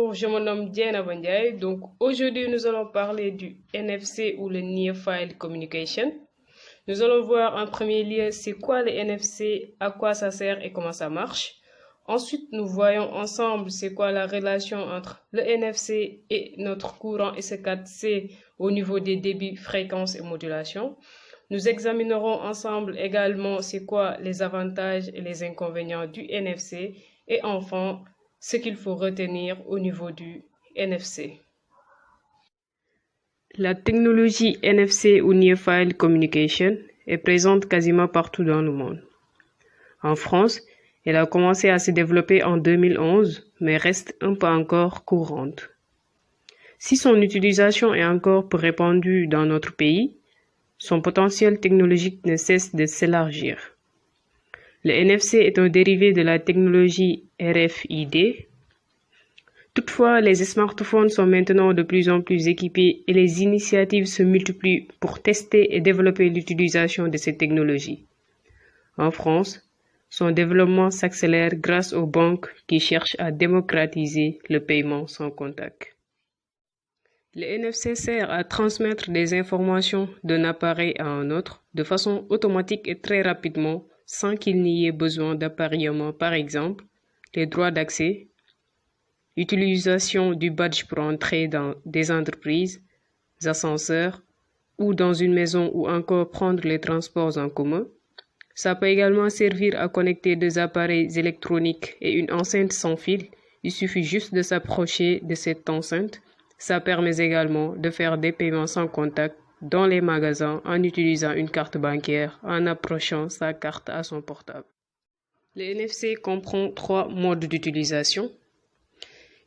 Bonjour, je me nomme Diana Bandiaï. Donc aujourd'hui, nous allons parler du NFC ou le Near File Communication. Nous allons voir en premier lieu c'est quoi le NFC, à quoi ça sert et comment ça marche. Ensuite, nous voyons ensemble c'est quoi la relation entre le NFC et notre courant SE4C au niveau des débits, fréquences et modulation. Nous examinerons ensemble également c'est quoi les avantages et les inconvénients du NFC et enfin ce qu'il faut retenir au niveau du NFC. La technologie NFC ou Near File Communication est présente quasiment partout dans le monde. En France, elle a commencé à se développer en 2011, mais reste un peu encore courante. Si son utilisation est encore peu répandue dans notre pays, son potentiel technologique ne cesse de s'élargir. Le NFC est un dérivé de la technologie RFID. Toutefois, les smartphones sont maintenant de plus en plus équipés et les initiatives se multiplient pour tester et développer l'utilisation de ces technologies. En France, son développement s'accélère grâce aux banques qui cherchent à démocratiser le paiement sans contact. Le NFC sert à transmettre des informations d'un appareil à un autre de façon automatique et très rapidement sans qu'il n'y ait besoin d'appareillement, par exemple, les droits d'accès, utilisation du badge pour entrer dans des entreprises, des ascenseurs ou dans une maison ou encore prendre les transports en commun. Ça peut également servir à connecter des appareils électroniques et une enceinte sans fil. Il suffit juste de s'approcher de cette enceinte. Ça permet également de faire des paiements sans contact dans les magasins en utilisant une carte bancaire en approchant sa carte à son portable. Le NFC comprend 3 modes d'utilisation.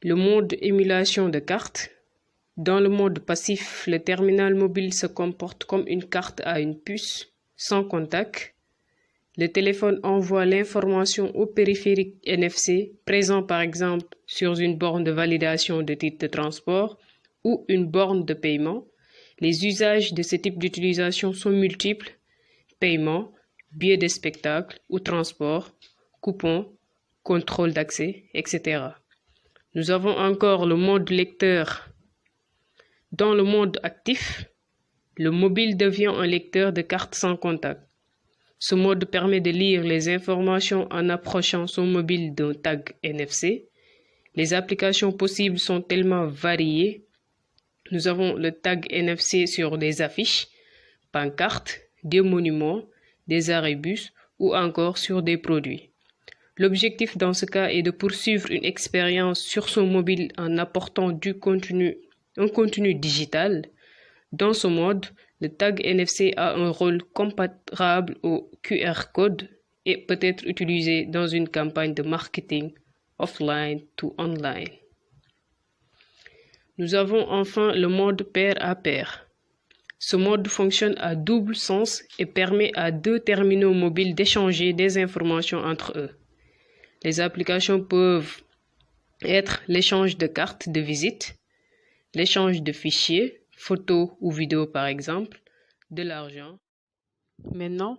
Le mode émulation de carte. Dans le mode passif, le terminal mobile se comporte comme une carte à une puce sans contact. Le téléphone envoie l'information au périphérique NFC présent par exemple sur une borne de validation de titre de transport ou une borne de paiement. Les usages de ce type d'utilisation sont multiples: paiement, billets de spectacle ou transport, coupons, contrôle d'accès, etc. Nous avons encore le mode lecteur. Dans le mode actif, le mobile devient un lecteur de cartes sans contact. Ce mode permet de lire les informations en approchant son mobile d'un tag NFC. Les applications possibles sont tellement variées. Nous avons le tag NFC sur des affiches, pancartes, des monuments, des arrêts-bus ou encore sur des produits. L'objectif dans ce cas est de poursuivre une expérience sur son mobile en apportant un contenu digital. Dans ce mode, le tag NFC a un rôle comparable au QR code et peut être utilisé dans une campagne de marketing offline to online. Nous avons enfin le mode pair à pair. Ce mode fonctionne à double sens et permet à 2 terminaux mobiles d'échanger des informations entre eux. Les applications peuvent être l'échange de cartes de visite, l'échange de fichiers, photos ou vidéos par exemple, de l'argent. Maintenant,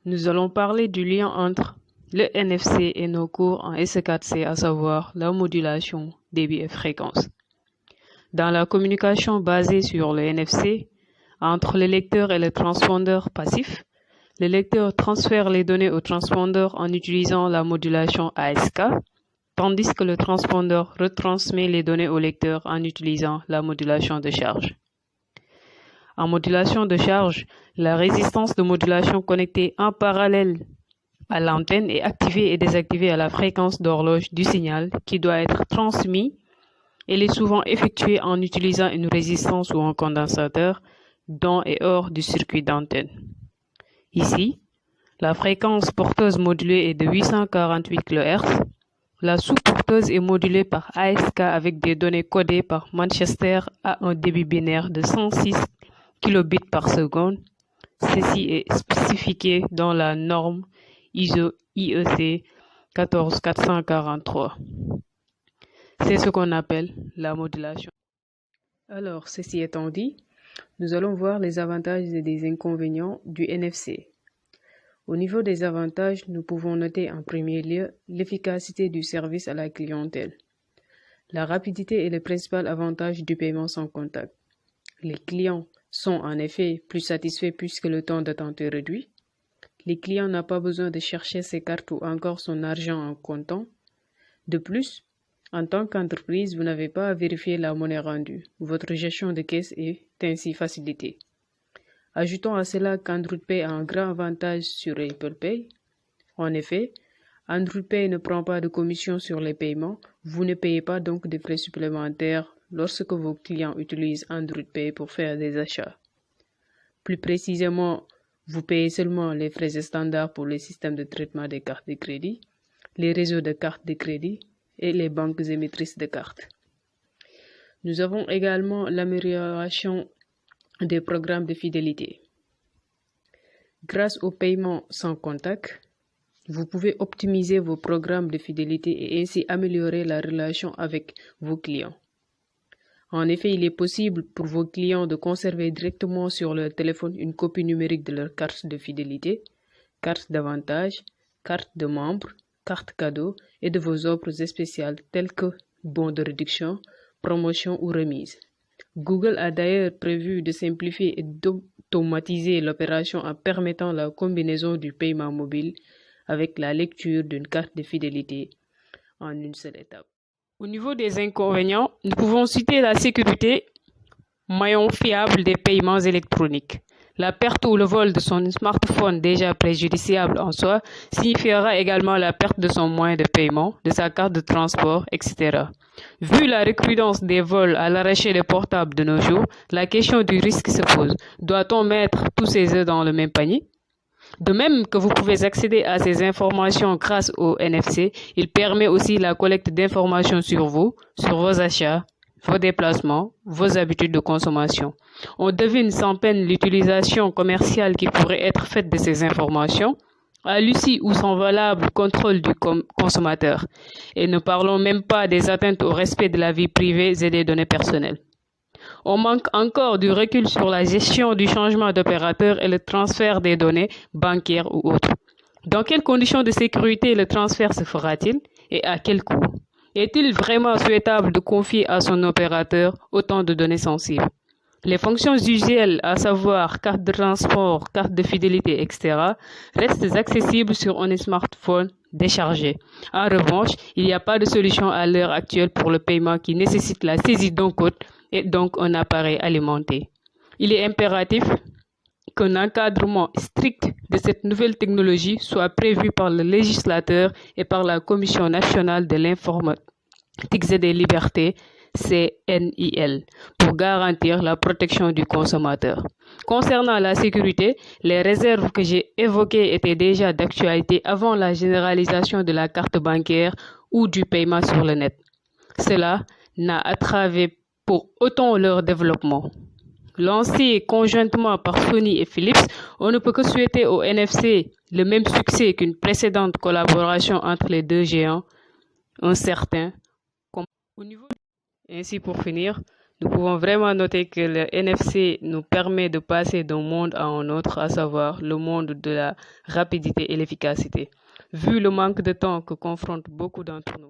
nous allons parler du lien entre le NFC et nos cours en SE4C, à savoir la modulation, débit et fréquence. Dans la communication basée sur le NFC, entre le lecteur et le transpondeur passif, le lecteur transfère les données au transpondeur en utilisant la modulation ASK, tandis que le transpondeur retransmet les données au lecteur en utilisant la modulation de charge. En modulation de charge, la résistance de modulation connectée en parallèle à l'antenne est activée et désactivée à la fréquence d'horloge du signal qui doit être transmis. Elle est souvent effectuée en utilisant une résistance ou un condensateur dans et hors du circuit d'antenne. Ici, la fréquence porteuse modulée est de 848 kHz. La sous-porteuse est modulée par ASK avec des données codées par Manchester à un débit binaire de 106 kilobits par seconde. Ceci est spécifié dans la norme ISO IEC 14443. C'est ce qu'on appelle la modulation. Alors, ceci étant dit, nous allons voir les avantages et les inconvénients du NFC. Au niveau des avantages, nous pouvons noter en premier lieu l'efficacité du service à la clientèle. La rapidité est le principal avantage du paiement sans contact. Les clients sont en effet plus satisfaits puisque le temps d'attente est réduit. Les clients n'ont pas besoin de chercher ses cartes ou encore son argent en comptant. De plus, en tant qu'entreprise, vous n'avez pas à vérifier la monnaie rendue. Votre gestion de caisse est ainsi facilitée. Ajoutons à cela qu'Android Pay a un grand avantage sur Apple Pay. En effet, Android Pay ne prend pas de commission sur les paiements. Vous ne payez pas donc de frais supplémentaires lorsque vos clients utilisent Android Pay pour faire des achats. Plus précisément, vous payez seulement les frais standards pour les systèmes de traitement des cartes de crédit, les réseaux de cartes de crédit et les banques émettrices de cartes. Nous avons également l'amélioration des programmes de fidélité. Grâce au paiement sans contact, vous pouvez optimiser vos programmes de fidélité et ainsi améliorer la relation avec vos clients. En effet, il est possible pour vos clients de conserver directement sur leur téléphone une copie numérique de leur carte de fidélité, carte d'avantage, carte de membre, carte cadeau et de vos offres spéciales telles que bons de réduction, promotion ou remise. Google a d'ailleurs prévu de simplifier et d'automatiser l'opération en permettant la combinaison du paiement mobile avec la lecture d'une carte de fidélité en une seule étape. Au niveau des inconvénients, nous pouvons citer la sécurité, maillon fiable des paiements électroniques. La perte ou le vol de son smartphone déjà préjudiciable en soi signifiera également la perte de son moyen de paiement, de sa carte de transport, etc. Vu la recrudescence des vols à l'arraché des portables de nos jours, la question du risque se pose. Doit-on mettre tous ses œufs dans le même panier? De même que vous pouvez accéder à ces informations grâce au NFC, il permet aussi la collecte d'informations sur vous, sur vos achats, vos déplacements, vos habitudes de consommation. On devine sans peine l'utilisation commerciale qui pourrait être faite de ces informations, à l'issue ou sans valable contrôle du consommateur. Et ne parlons même pas des atteintes au respect de la vie privée et des données personnelles. On manque encore du recul sur la gestion du changement d'opérateur et le transfert des données bancaires ou autres. Dans quelles conditions de sécurité le transfert se fera-t-il et à quel coût? Est-il vraiment souhaitable de confier à son opérateur autant de données sensibles? Les fonctions usuelles, à savoir carte de transport, carte de fidélité, etc., restent accessibles sur un smartphone déchargé. En revanche, il n'y a pas de solution à l'heure actuelle pour le paiement qui nécessite la saisie d'un code et donc un appareil alimenté. Il est impératif qu'un encadrement strict de cette nouvelle technologie soit prévu par le législateur et par la Commission nationale de l'informatique et des libertés, CNIL, pour garantir la protection du consommateur. Concernant la sécurité, les réserves que j'ai évoquées étaient déjà d'actualité avant la généralisation de la carte bancaire ou du paiement sur le net. Cela n'a entravé pour autant leur développement. Lancé conjointement par Sony et Philips, on ne peut que souhaiter au NFC le même succès qu'une précédente collaboration entre les deux géants, un certain. Ainsi, pour finir, nous pouvons vraiment noter que le NFC nous permet de passer d'un monde à un autre, à savoir le monde de la rapidité et l'efficacité. Vu le manque de temps que confrontent beaucoup d'entre nous,